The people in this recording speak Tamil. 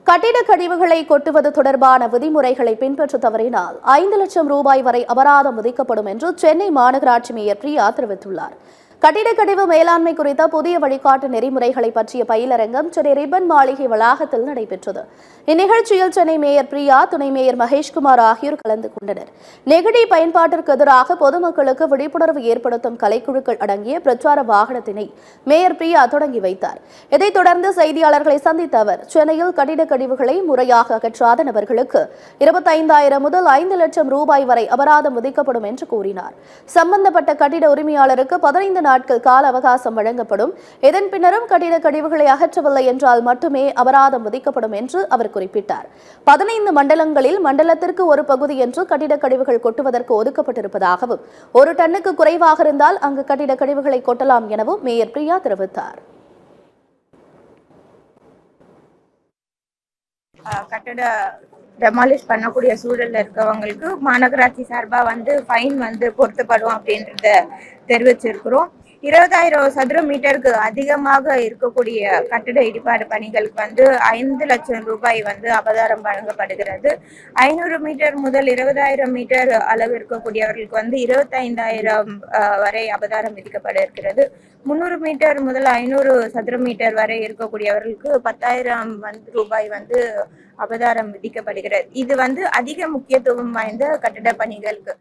கட்டிடக் கழிவுகளை கொட்டுவது தொடர்பான விதிமுறைகளை பின்பற்ற தவறினால் 5 லட்சம் ரூபாய் வரை அபராதம் விதிக்கப்படும் என்று சென்னை மாநகராட்சி மேயர் பிரியா தெரிவித்துள்ளார். கட்டிடக் கழிவு மேலாண்மை குறித்த புதிய வழிகாட்டு நெறிமுறைகளை பற்றிய பயிலரங்கம் சென்னை ரிப்பன் மாளிகை வளாகத்தில் நடைபெற்றது. இந்நிகழ்ச்சியில் சென்னை மேயர் பிரியா, துணை மேயர் மகேஷ்குமார் ஆகியோர் கலந்து கொண்டனர். நெகிழி பயன்பாட்டிற்கு எதிராக பொதுமக்களுக்கு விழிப்புணர்வு ஏற்படுத்தும் கலைக்குழுக்கள் அடங்கிய பிரச்சார வாகனத்தினை மேயர் பிரியா தொடங்கி வைத்தார். இதைத் தொடர்ந்து செய்தியாளர்களை சந்தித்த அவர், சென்னையில் கட்டிடக் கழிவுகளை முறையாக அகற்றாத நபர்களுக்கு 25,000 முதல் 5 லட்சம் ரூபாய் வரை அபராதம் விதிக்கப்படும் என்று கூறினார். சம்பந்தப்பட்ட கட்டிட உரிமையாளருக்கு 15 நாட்கள் கால அவகாசம் வழங்கப்படும். இதன் பின்னரும் கட்டிடக் கழிவுகளை அகற்றவில்லை என்றால் மட்டுமே அபராதம் விதிக்கப்படும் என்று அவர் குறிப்பிட்டார். 15 மண்டலங்களில் மண்டலத்திற்கு ஒரு பகுதி என்று கட்டிடக் கழிவுகள் கொட்டுவதற்கு ஒதுக்கப்பட்டிருப்பதாகவும், 1 டன்னுக்கு குறைவாக இருந்தால் அங்கு கட்டிடக் கழிவுகளை கொட்டலாம் எனவும் மேயர் பிரியா தெரிவித்தார். கட்டட டெமாலிஷ் பண்ணக்கூடிய சூழல்ல இருக்கவங்களுக்கு மாநகராட்சி சார்பா ஃபைன் பொருத்தப்படும் அப்படின்றத தெரிவிச்சிருக்கிறோம். 20,000 சதுர மீட்டருக்கு அதிகமாக இருக்கக்கூடிய கட்டட இடிபாடு பணிகளுக்கு 5 லட்சம் ரூபாய் அபராதம் வழங்கப்படுகிறது. 500 மீட்டர் முதல் 20,000 மீட்டர் அளவு இருக்கக்கூடியவர்களுக்கு 25,000 வரை அபராதம் விதிக்கப்பட இருக்கிறது. 300 மீட்டர் முதல் 500 சதுர மீட்டர் வரை இருக்கக்கூடியவர்களுக்கு 10,000 ரூபாய் அபராதம் விதிக்கப்படுகிறது. இது அதிக முக்கியத்துவம் வாய்ந்த கட்டட பணிகளுக்கு